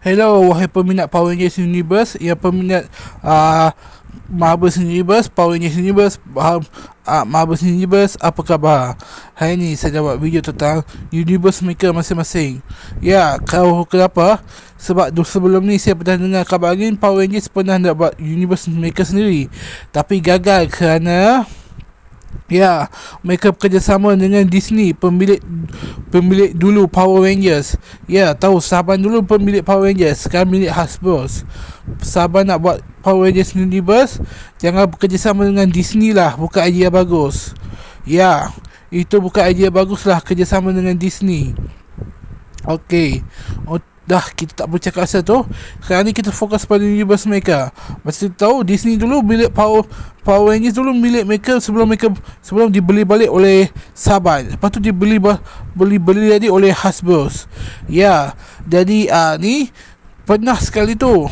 Hello, wahai peminat Power Rangers Universe, yang peminat uh, Marvel's Universe, Power Rangers Universe, Marvel's Universe, apa khabar? Hari ni saya buat video tentang Universe mereka masing-masing. Ya, kau kenapa? Sebab sebelum ni saya pernah dengar khabar angin Power Rangers pernah nak buat Universe mereka sendiri, tapi gagal kerana mereka bekerjasama dengan Disney, pemilik dulu Power Rangers. Ya, tahu Saban dulu pemilik Power Rangers, sekarang milik Hasbro. Saban nak buat Power Rangers Universe, jangan bekerjasama dengan Disney lah, bukan idea bagus. Ya, itu bukan idea bagus lah, kerjasama dengan Disney. Okey, dah kita tak boleh cakap asal tu. Sekarang ni kita fokus pada universe mereka. Macam tu tahu Disney dulu milik Power Rangers dulu milik mereka sebelum dibeli balik oleh Saban. Lepas tu dibeli lagi oleh Hasbro. Ya, jadi ni pernah sekali tu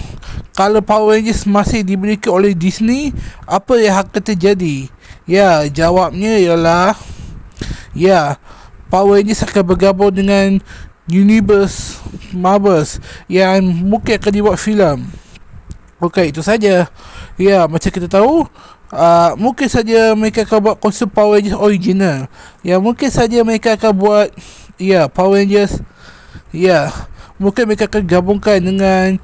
kalau Power Rangers masih diberikan oleh Disney, apa yang akan terjadi? Ya, jawabnya ialah Power Rangers akan bergabung dengan Universe Marvels yang mungkin akan dibuat filem. Okey, itu saja. Ya, macam kita tahu, mungkin saja mereka akan buat kostum Power Rangers original. Ya, mungkin saja mereka akan buat Power Rangers. Ya, mungkin mereka akan gabungkan dengan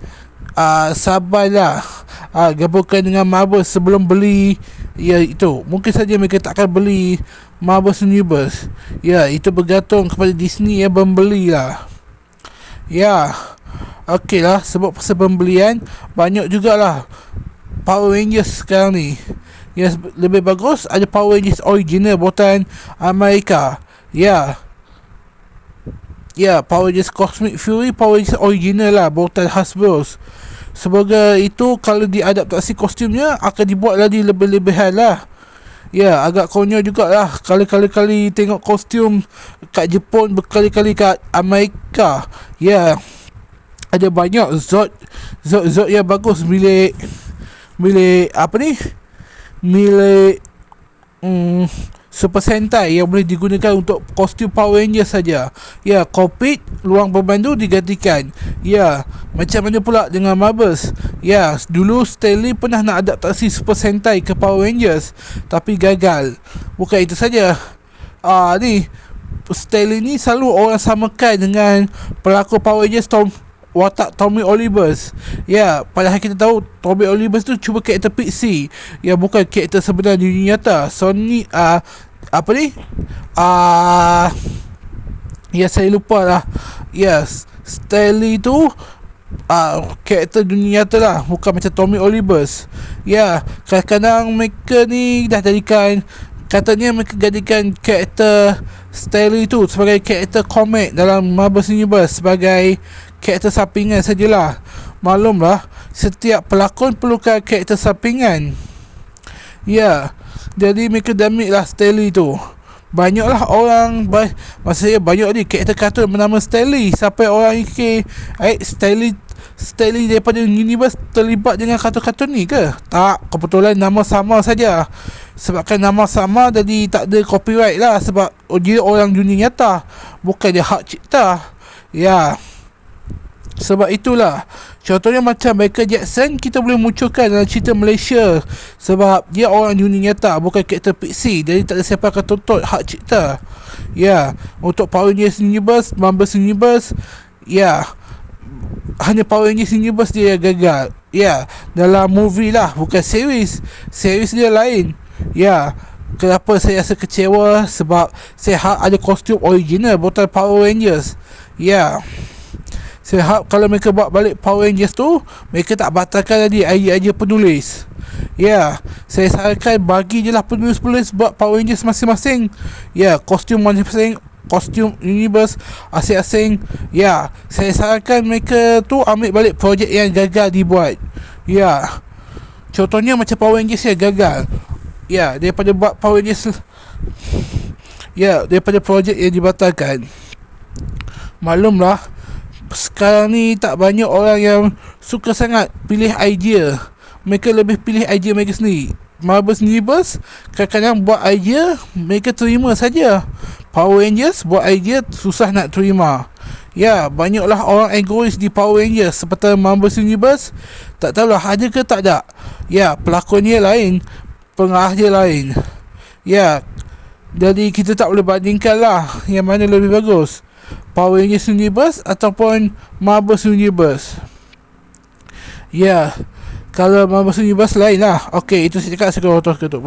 Saban lah. Gabungkan dengan Marvel sebelum beli. Ya, itu mungkin saja mereka tak akan beli Marvel's Universe. Ya, itu bergantung kepada Disney yang membeli lah. Ya, okey lah, sebab pasal pembelian banyak jugalah Power Rangers sekarang ni. Yang lebih bagus ada Power Rangers original buatan Amerika. Ya, Power Rangers Cosmic Fury, Power Rangers original lah buatan Hasbro. Semoga itu kalau diadaptasi kostumnya akan dibuat lagi lebih-lebihan lah. Ya, agak konyol jugalah kali-kali tengok kostum kat Jepun berkali-kali kat Amerika. Ya, ada banyak Zod yang bagus milik apa ni? Milik Super Sentai yang boleh digunakan untuk kostum Power Rangers saja. Ya, kokpit, ruang pemandu digantikan. Ya, macam mana pula dengan Marvels? Ya, dulu Stanley pernah nak adaptasi Super Sentai ke Power Rangers, tapi gagal. Bukan itu saja. Ni Stanley ni selalu orang samakan dengan pelakon Power Rangers watak Tommy Olivers. Ya, padahal kita tahu Tommy Olivers tu cuma karakter fiksi, ya, bukan karakter sebenar di dunia nyata. Sony apa ni? Ya, saya lupa lah. Yes, Stanley tu karakter dunia nyata lah, bukan macam Tommy Olivers. Ya, kadang-kadang mereka ni dah jadikan, katanya mereka jadikan karakter Stanley tu sebagai karakter komik dalam Marvel's Universe, sebagai karakter sampingan sajalah. Maklumlah, setiap pelakon perlukan karakter sampingan. Ya, jadi mereka damik lah Stanley tu. Banyaklah orang, maksudnya banyak ni karakter kartun bernama Stanley, sampai orang fikir Stanley daripada Universe terlibat dengan kartun-kartun ni ke? Tak, kebetulan nama sama saja. Sebabkan nama sama jadi tak ada copyright lah, sebab dia orang dunia nyata, bukan dia hak cipta. Ya, sebab itulah, contohnya macam Michael Jackson, kita boleh munculkan dalam cerita Malaysia sebab dia orang dunia nyata, bukan karakter fiksi, jadi tak ada siapa akan tuntut hak cipta. Ya, untuk Power Rangers Universe, Marvel's Universe, ya, hanya Power Rangers Universe dia yang gagal. Ya, dalam movie lah, bukan series dia lain. Ya, kenapa saya rasa kecewa? Sebab saya ada kostum original buatan Power Rangers. Ya, saya harap kalau mereka buat balik Power Rangers tu, mereka tak batalkan lagi idea penulis. Ya, saya sarankan bagi je lah penulis-penulis buat Power Rangers masing-masing. Ya, kostum masing-masing, kostum universe asing-asing. Ya, saya sarankan mereka tu ambil balik projek yang gagal dibuat. Ya, contohnya macam Power Rangers yang gagal. Ya, daripada buat Power Rangers, ya, daripada projek yang dibatalkan. Maklumlah, sekarang ni tak banyak orang yang suka sangat pilih idea. Mereka lebih pilih idea mereka sendiri. Marvel's Universe kadang-kadang buat idea, mereka terima saja. Power Rangers buat idea susah nak terima. Ya, banyaklah orang egois di Power Rangers seperti Marvel's Universe. Tak tahulah ada ke tak ada. Ya, pelakonnya lain, pengarah dia lain. Ya, jadi kita tak boleh bandingkan lah yang mana lebih bagus, Power Rangers Universe ataupun Marvel's Universe. Ya, kalau Marvel's Universe lain lah. Okay, itu saya cakap, saya terus tutup.